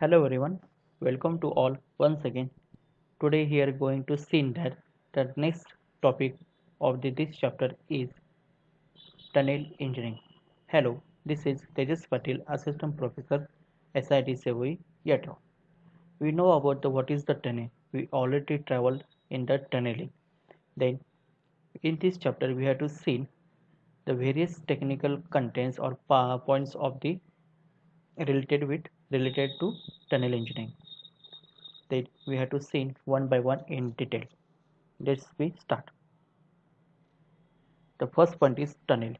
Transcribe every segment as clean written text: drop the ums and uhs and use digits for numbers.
Hello everyone, welcome to all once again. Today we are going to see that the next topic of this chapter is tunnel engineering. Hello, this is Tejas Patil, Assistant Professor, SIT Sevoi, Yatao. We know about what is the tunnel. We already traveled in the tunneling. Then in this chapter we have to see the various technical contents or points of the related to tunnel engineering. That we have to see one by one in detail. Let's we start. The first point is tunnel.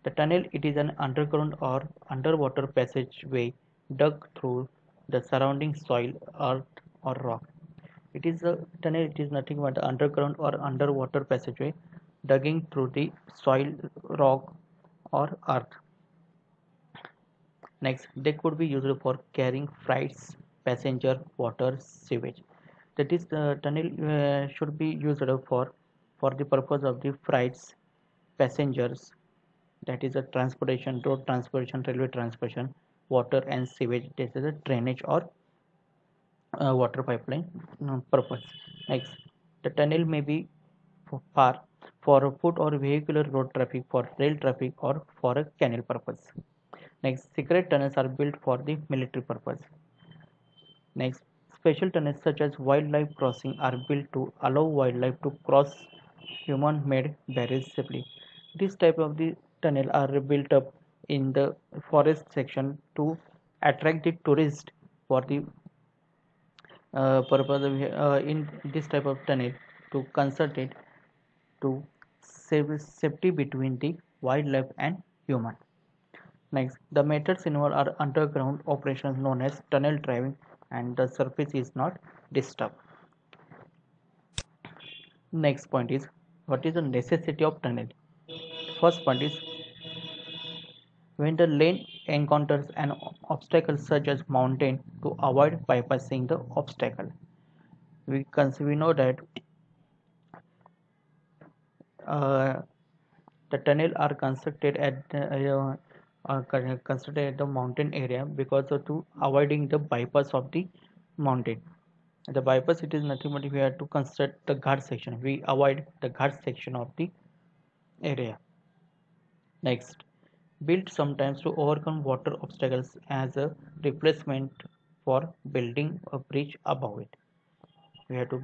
The tunnel it is an underground or underwater passageway dug through the surrounding soil, earth or rock. It is a tunnel. It is nothing but the underground or underwater passageway digging through the soil, rock or earth. Next, they could be used for carrying freights, passenger, water, sewage. That is, the tunnel should be used for the purpose of the freights, passengers. That is a transportation, road transportation, railway transportation, water and sewage. This is a drainage or water pipeline purpose. Next, the tunnel may be for, for foot or vehicular road traffic, for rail traffic, or for a canal purpose. Next, secret tunnels are built for the military purpose. Next, special tunnels such as wildlife crossing are built to allow wildlife to cross human-made barriers safely. This type of the tunnel are built up in the forest section to attract the tourist for the purpose of, in this type of tunnel to consult it to save safety between the wildlife and human. Next, the methods involved are underground operations known as tunnel driving and the surface is not disturbed. Next point is what is the necessity of tunnel? First point is when the lane encounters an obstacle such as mountain to avoid bypassing the obstacle. We know that uh, the tunnel are constructed at the mountain area because of to avoiding the bypass of the mountain. The bypass it is nothing but we have to construct the ghat section. We avoid the ghat section of the area. Next, built sometimes to overcome water obstacles as a replacement for building a bridge above it. We have to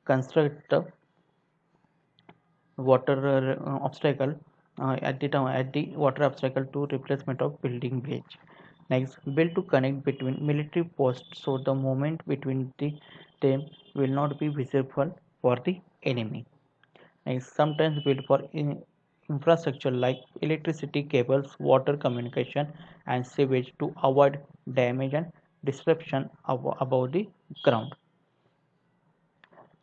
construct the water obstacle at the water obstacle to replacement of building bridge. Next, built to connect between military posts so the movement between them will not be visible for the enemy. Next, sometimes built for infrastructure like electricity cables, water communication, and sewage to avoid damage and disruption above the ground.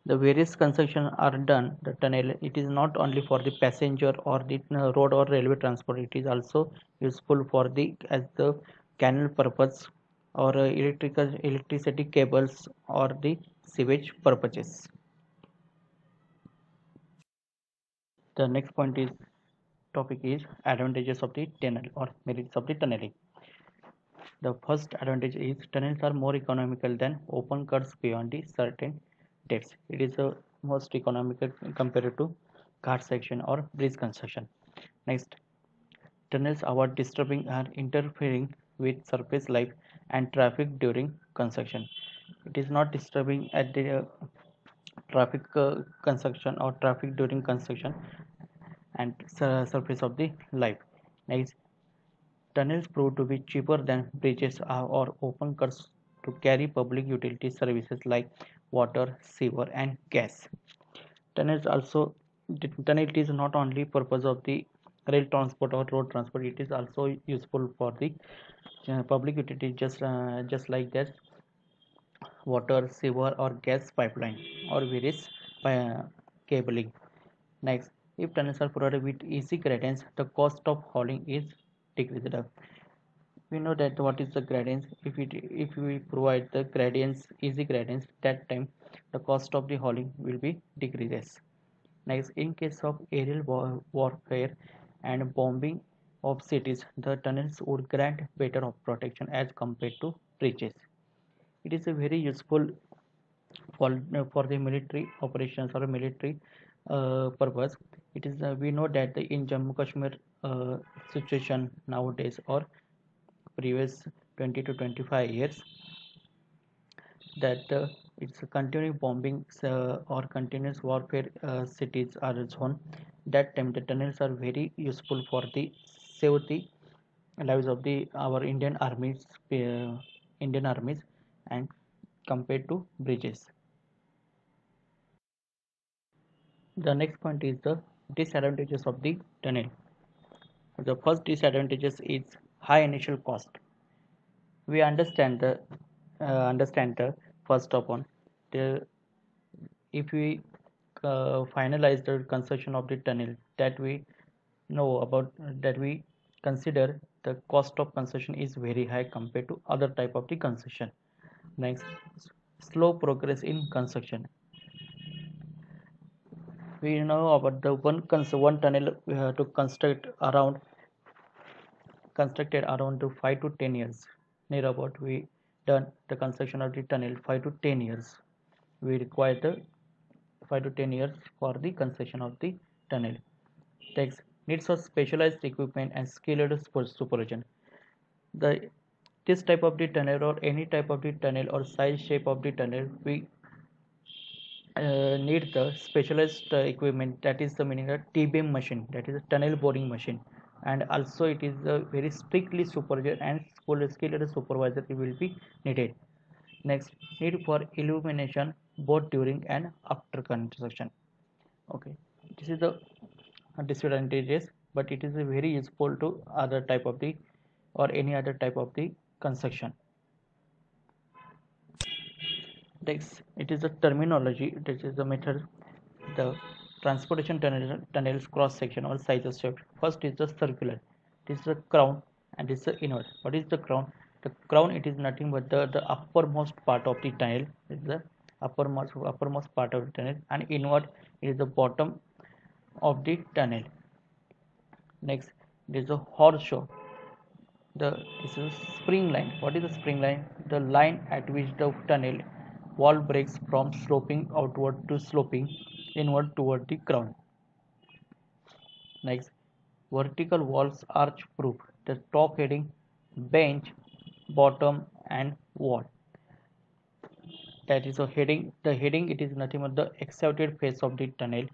The various construction are done. The tunnel it is not only for the passenger or the road or railway transport. It is also useful for the as the canal purpose or electricity cables or the sewage purposes. The next point is topic is advantages of the tunnel or merits of the tunneling. The first advantage is tunnels are more economical than open cuts beyond the certain depths. It is the most economical compared to car section or bridge construction. Next, tunnels avoid disturbing or interfering with surface life and traffic during construction. It is not disturbing at the traffic construction or traffic during construction and surface of the life. Next, tunnels prove to be cheaper than bridges or open cuts to carry public utility services like water, sewer, and gas. Tunnels also tunnel is not only purpose of the rail transport or road transport. It is also useful for the public utility, just like that water, sewer, or gas pipeline or various uh, cabling. Next, if tunnels are provided with easy gradients, the cost of hauling is decreased. We know that what is the gradients. If we provide the gradients, easy gradients, that time the cost of the hauling will be decreases. Next, in case of aerial warfare and bombing of cities, the tunnels would grant better of protection as compared to bridges. It is a very useful for the military operations or military purpose. It is we know that in Jammu Kashmir uh, situation nowadays or previous 20 to 25 years, that it's a continuing bombing or continuous warfare cities are zone. That time the tunnels are very useful for the save the lives of the our Indian armies, and compared to bridges. The next point is the disadvantages of the tunnel. The first disadvantages is high initial cost. We understand the first of one. The if we finalize the construction of the tunnel, that we know about, that we consider the cost of construction is very high compared to other type of the construction. Next, slow progress in construction. We know about the one tunnel we have to constructed around to 5 to 10 years. Near about we done the construction of the tunnel 5 to 10 years. We require the 5 to 10 years for the construction of the tunnel. Next, needs of specialized equipment and skilled supervision. The this type of the tunnel or any type of the tunnel or size shape of the tunnel, we need the specialized equipment, that is the meaning of T-beam machine, that is a tunnel boring machine, and also it is a very strictly supervisor and skilled supervisor will be needed. Next, need for illumination both during and after construction. Okay, this is the disadvantages, but it is a very useful to other type of the or any other type of the construction. Next, it is a terminology. This is the method. The transportation tunnels cross section or size of shape. First is the circular. This is the crown and this is the inward. What is the crown? The crown, it is nothing but the uppermost part of the tunnel. It is the uppermost part of the tunnel, and inward it is the bottom of the tunnel. Next, it is a horseshoe. The This is a spring line. What is the spring line? The line at which the tunnel wall breaks from sloping outward to sloping inward toward the ground. Next, vertical walls arch proof. The top heading, bench, bottom, and wall. That is a heading. The heading, it is nothing but the exhausted face of the tunnel.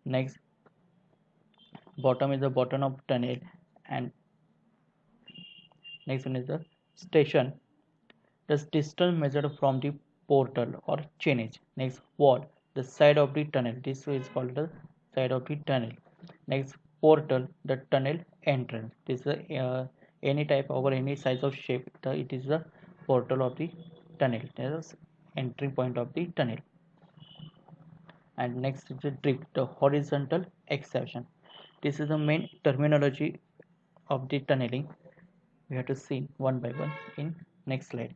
Next, bottom is the bottom of tunnel, and next one is the station. The distance measured from the portal or chainage. Next, wall, the side of the tunnel. This is called the side of the tunnel. Next, portal, the tunnel entrance. This is any type or any size of shape. It is the portal of the tunnel. That is entry point of the tunnel. And next is the drift, the horizontal excavation. This is the main terminology of the tunneling. We have to see one by one in next slide.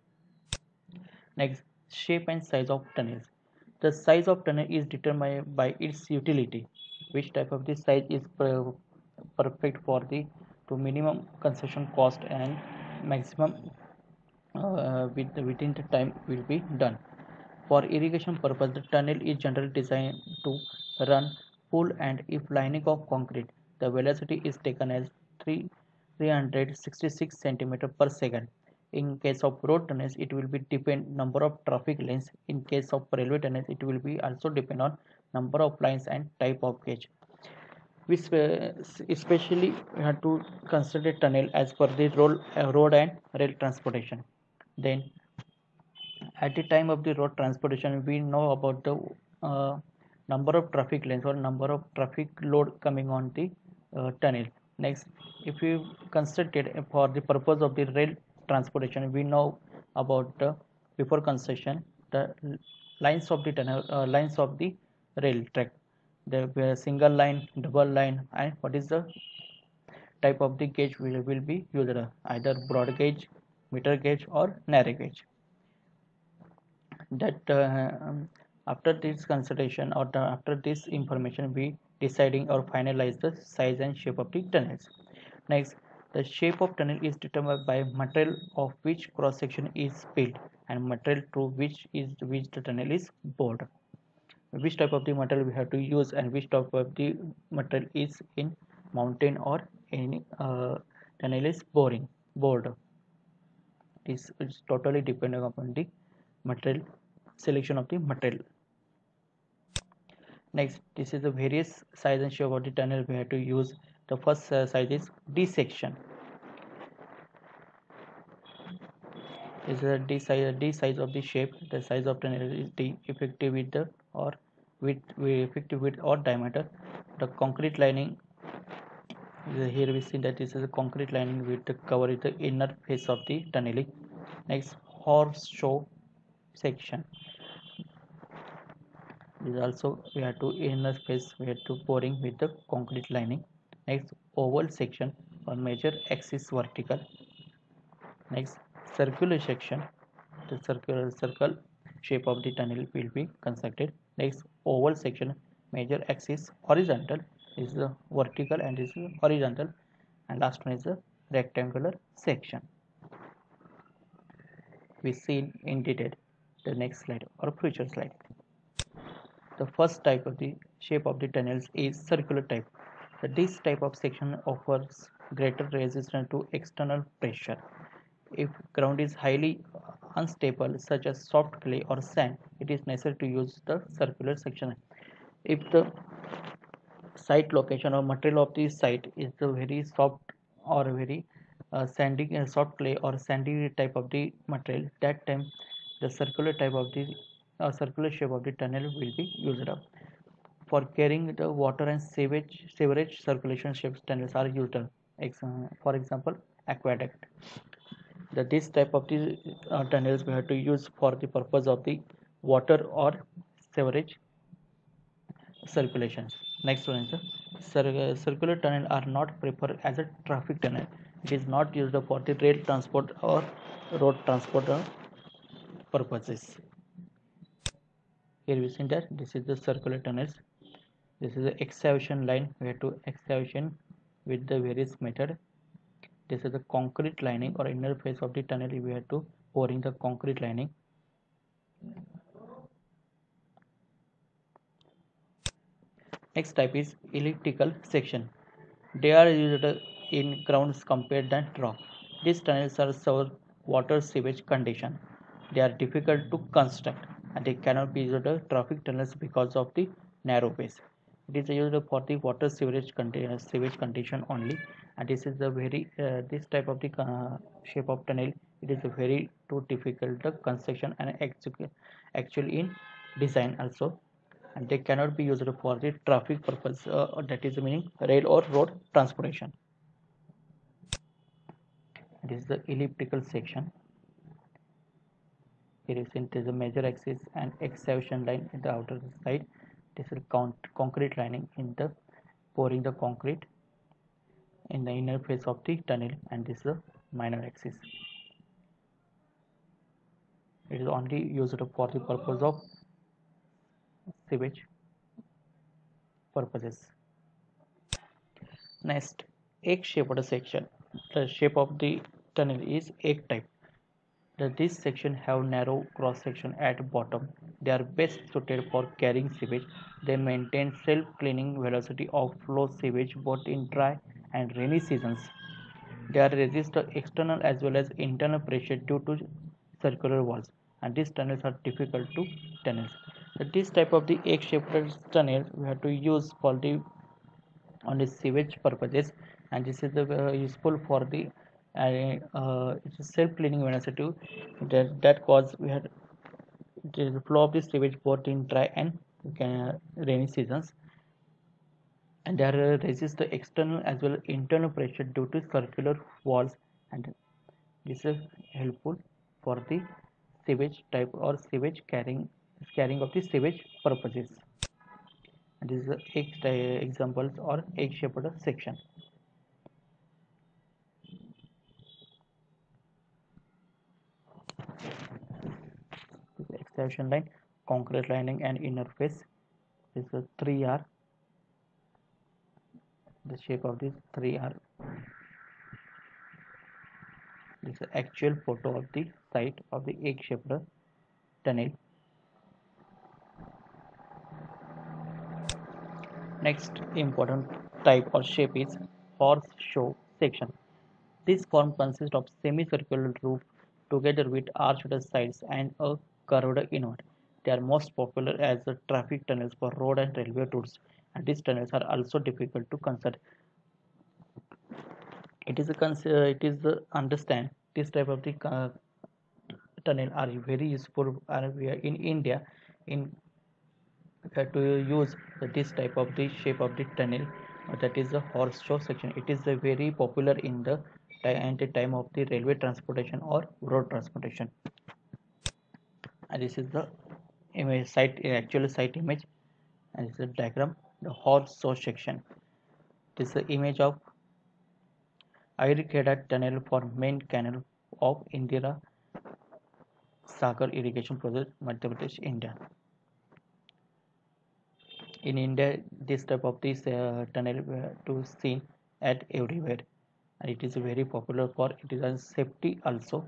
Next, shape and size of tunnels. The size of tunnel is determined by its utility. Which type of this size is perfect for the to minimum construction cost and maximum within the time will be done. For irrigation purpose, the tunnel is generally designed to run full, and if lining of concrete, the velocity is taken as 366 centimeter per second. In case of road tunnels, it will be depend number of traffic lanes. In case of railway tunnels, it will be also depend on number of lines and type of gauge. We especially have to consider tunnel as per the road and rail transportation. Then at the time of the road transportation, we know about the uh, number of traffic lanes or number of traffic load coming on the tunnel. Next, if we consider it for the purpose of the rail transportation, we know about the before construction the lines of the tunnel, lines of the rail track, the single line, double line, and what is the type of the gauge will be used, either broad gauge, meter gauge, or narrow gauge. That after this consideration or after this information, we deciding or finalize the size and shape of the tunnels. Next, the shape of tunnel is determined by material of which cross section is built and material through which the tunnel is bored. Which type of the material we have to use and which type of the material is in mountain or any tunnel is bored. This is totally depending upon the material selection of the material. Next, this is the various size and shape of the tunnel we have to use. The first size is D section. This is a D size of the shape. The size of tunnel is D, effective width or effective width or diameter. The concrete lining. Here we see that this is a concrete lining with the cover is the inner face of the tunneling. Next, horseshoe section. This also we have to inner face we have to pouring with the concrete lining. Next, oval section or major axis vertical. Next, circular section. The circle shape of the tunnel will be constructed. Next, oval section, major axis horizontal is the vertical and is horizontal, and last one is the rectangular section. We see in detail the next slide or future slide. The first type of the shape of the tunnels is circular type. This type of section offers greater resistance to external pressure. If ground is highly unstable, such as soft clay or sand, it is necessary to use the circular section. If the site location or material of the site is the very soft or very sandy, soft clay or sandy type of the material, that time the circular type of the circular shape of the tunnel will be used up. For carrying the water and sewerage circulation shapes tunnels are used. For example, aqueduct. This type of the tunnels we have to use for the purpose of the water or sewerage circulation. Next one is circular tunnel are not preferred as a traffic tunnel. It is not used for the rail transport or road transport purposes. Here we see that this is the circular tunnels. This is the excavation line. We have to excavation with the various method. This is the concrete lining or inner face of the tunnel. We have to pouring the concrete lining. Next type is elliptical section. They are used in grounds compared than rock. These tunnels are serve water sewage condition. They are difficult to construct and they cannot be used as traffic tunnels because of the narrow base. It is used for the water sewage condition only, and this is the very this type of the shape of tunnel. It is a very too difficult the construction and actually in design also, and they cannot be used for the traffic purpose, that is meaning rail or road transportation. This is the elliptical section. Here you see there is a major axis and excavation line in the outer side. This is concrete lining in the pouring the concrete in the inner face of the tunnel, and this is a minor axis. It is only used for the purpose of sewage purposes. Next, egg-shaped section. The shape of the tunnel is egg type. This section have narrow cross section at bottom. They are best suited for carrying sewage. They maintain self-cleaning velocity of flow sewage both in dry and rainy seasons. They are resist external as well as internal pressure due to circular walls, and these tunnels are difficult to tunnels. This type of the egg-shaped tunnel we have to use for the on the sewage purposes, and this is the useful for the it's a self-cleaning velocity that cause we had the flow of the sewage both in dry and rainy seasons, and they are resist the external as well as internal pressure due to circular walls, and this is helpful for the sewage type or sewage carrying of the sewage purposes. And this is the examples or egg-shaped section. This excavation line, concrete lining, and inner face. This is a 3R. The shape of this 3R. This is an actual photo of the site of the egg-shaped tunnel. Next important type or shape is horseshoe section. This form consists of semicircular roof together with arched sides and a curved inward. They are most popular as traffic tunnels for road and railway routes, and these tunnels are also difficult to construct. Understand this type of the tunnel are very useful, and we are in India in to use this type of the shape of the tunnel, that is the horseshoe section. It is very popular in the at the time of the railway transportation or road transportation. And this is the image site, actual site image, and this is the diagram, the horseshoe section. This is the image of Irrigation tunnel for main canal of Indira Sagar irrigation project, Madhya Pradesh, India. In India, this type of this tunnel to see at everywhere, and it is very popular for it is a safety also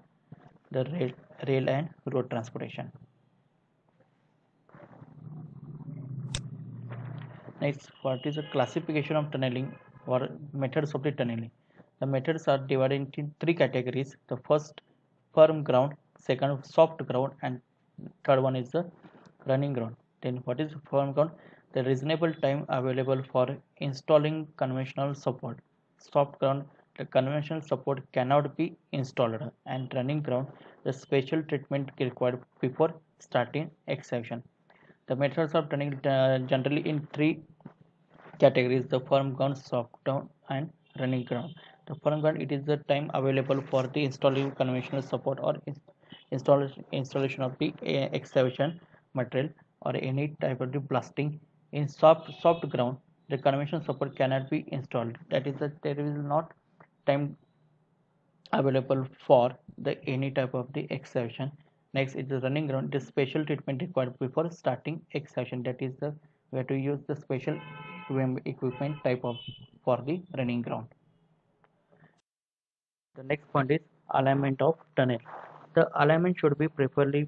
the rail and road transportation. Next, what is the classification of tunneling or methods of the tunneling? The methods are divided into three categories. The first, firm ground; second, soft ground; and third one is the running ground. Then, what is firm ground? The reasonable time available for installing conventional support. Soft ground, the conventional support cannot be installed, and running ground, the special treatment required before starting excavation. The methods of tunneling generally in three categories: the firm ground, soft ground, and running ground. The firm ground, it is the time available for the installing conventional support or installation of the excavation material or any type of the blasting. In soft ground, the conventional support cannot be installed. That is that there is not time available for the any type of the excavation. Next is the running ground. The special treatment required before starting excavation. That is the we have to use the special equipment type of for the running ground. The next point is alignment of tunnel. The alignment should be preferably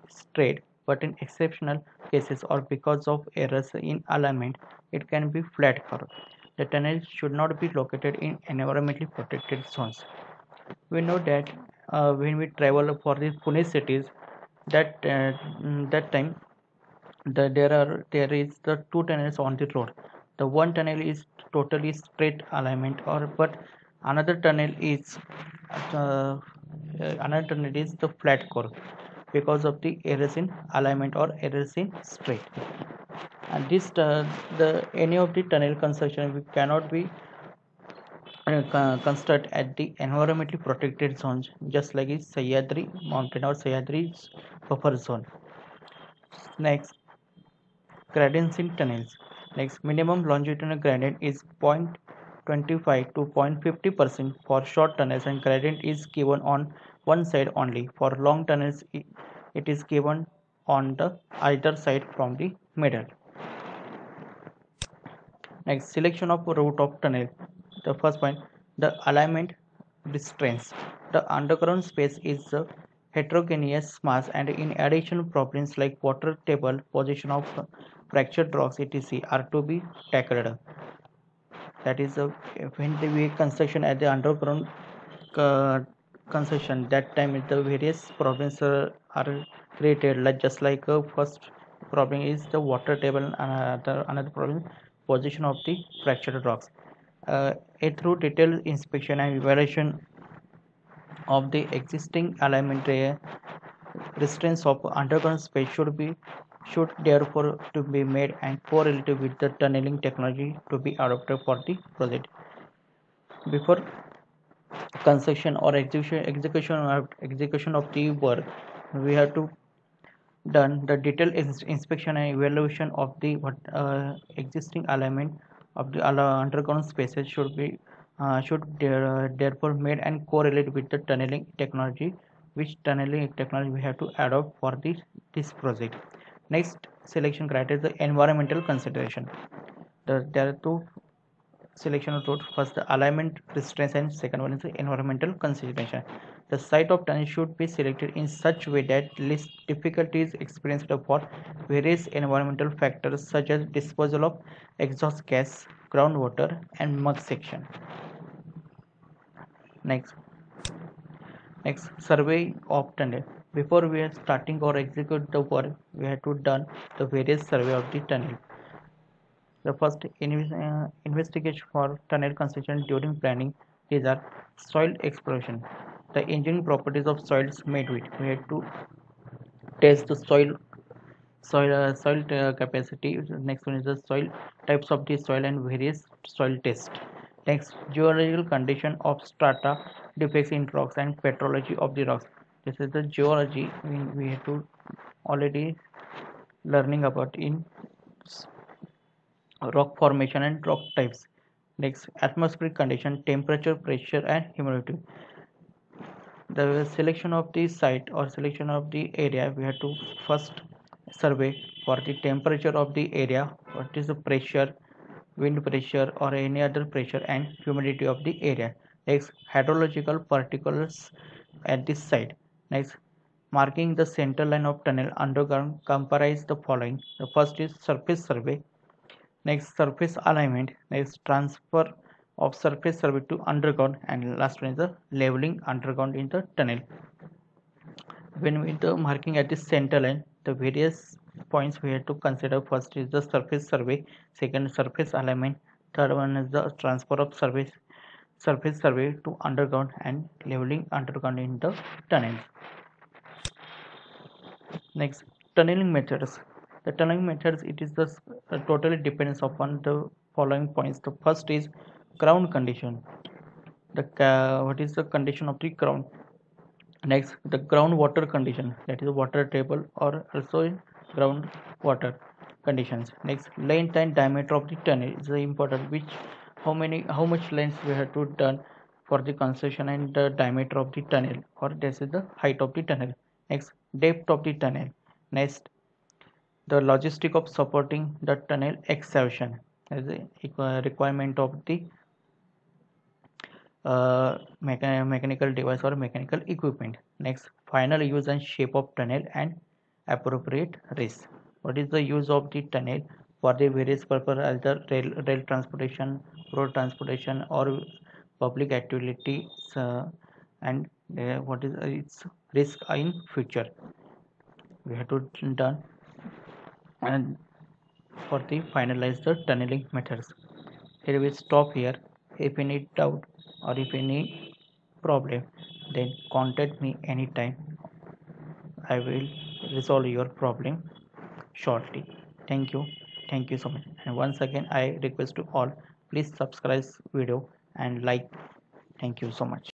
straight, but in exceptional cases or because of errors in alignment, it can be flat curve. The tunnel should not be located in environmentally protected zones. We know that when we travel for the Pune cities, that time there is the two tunnels on the road. The one tunnel is totally straight alignment, or but another tunnel is uh, the flat curve because of the errors in alignment or errors in straight. And this the any of the tunnel construction we cannot be construct at the environmentally protected zones, just like is Sahyadri mountain or Sahyadri buffer zone. Next, gradients in tunnels. Next, minimum longitudinal gradient is 0.25 to 0.50% for short tunnels, and gradient is given on one side only. For long tunnels, it is given on the either side from the middle. Next, selection of route of tunnel. The first point, the alignment restraints. The underground space is a heterogeneous mass, and in addition, problems like water table, position of fractured rocks, etc., are to be tackled. That is, when the construction at the underground uh, construction, that time the various problems are created. Like just like first problem is the water table, and another problem position of the fractured rocks. Through detailed inspection and evaluation of the existing alignment, restraints of underground space should therefore to be made and correlated with the tunneling technology to be adopted for the project. Before construction or execution of the work, we have to done the detailed inspection and evaluation of the existing alignment of the underground spaces should therefore made and correlate with the tunneling technology, which tunneling technology we have to adopt for this project. Next selection criteria is the environmental consideration. There are two selection of route. First, the alignment restraints, and second one is the environmental consideration. The site of tunnel should be selected in such way that least difficulties experienced for various environmental factors such as disposal of exhaust gas, groundwater, and mud section. Next, survey of tunnel. Before we are starting or execute the work, we have to done the various survey of the tunnel. The first investigation for tunnel construction during planning is our soil exploration. The engineering properties of soils made with. We have to test the soil capacity. Next one is the soil types of the soil and various soil test. Next, geological condition of strata, defects in rocks, and petrology of the rocks. This is the geology we have to already learning about in rock formation and rock types. Next, atmospheric condition, temperature, pressure, and humidity. The selection of the site or selection of the area, we have to first survey for the temperature of the area, what is the pressure, wind pressure, or any other pressure, and humidity of the area. Next, hydrological particulars at this site. Next, marking the center line of tunnel underground comprise the following. The first is surface survey. Next, surface alignment. Next, transfer of surface survey to underground, and last one is the leveling underground in the tunnel. When we the marking at the center line, the various points we have to consider. First is the surface survey, second surface alignment, third one is the transfer of surface survey to underground, and leveling underground in the tunnel. Next, tunneling methods. The tunneling methods, it is the totally depends upon the following points. The first is ground condition. The what is the condition of the ground? Next, the groundwater condition, that is water table or also in groundwater conditions. Next, length and diameter of the tunnel is important. Which how much length we have to done for the construction, and the diameter of the tunnel, or this is the height of the tunnel. Next, depth of the tunnel. Next, the logistic of supporting the tunnel excavation as a requirement of the mechanical device or mechanical equipment. Next, final use and shape of tunnel and appropriate risk. What is the use of the tunnel for the various purpose, either rail transportation, road transportation, or public activities, and what is its risk in future. We have to done and for the finalize the tunneling methods. Here we stop here. If you need doubt or if you need problem, then contact me anytime. I will resolve your problem shortly. Thank you. Thank you so much. And once again, I request to all, please subscribe video and like. Thank you so much.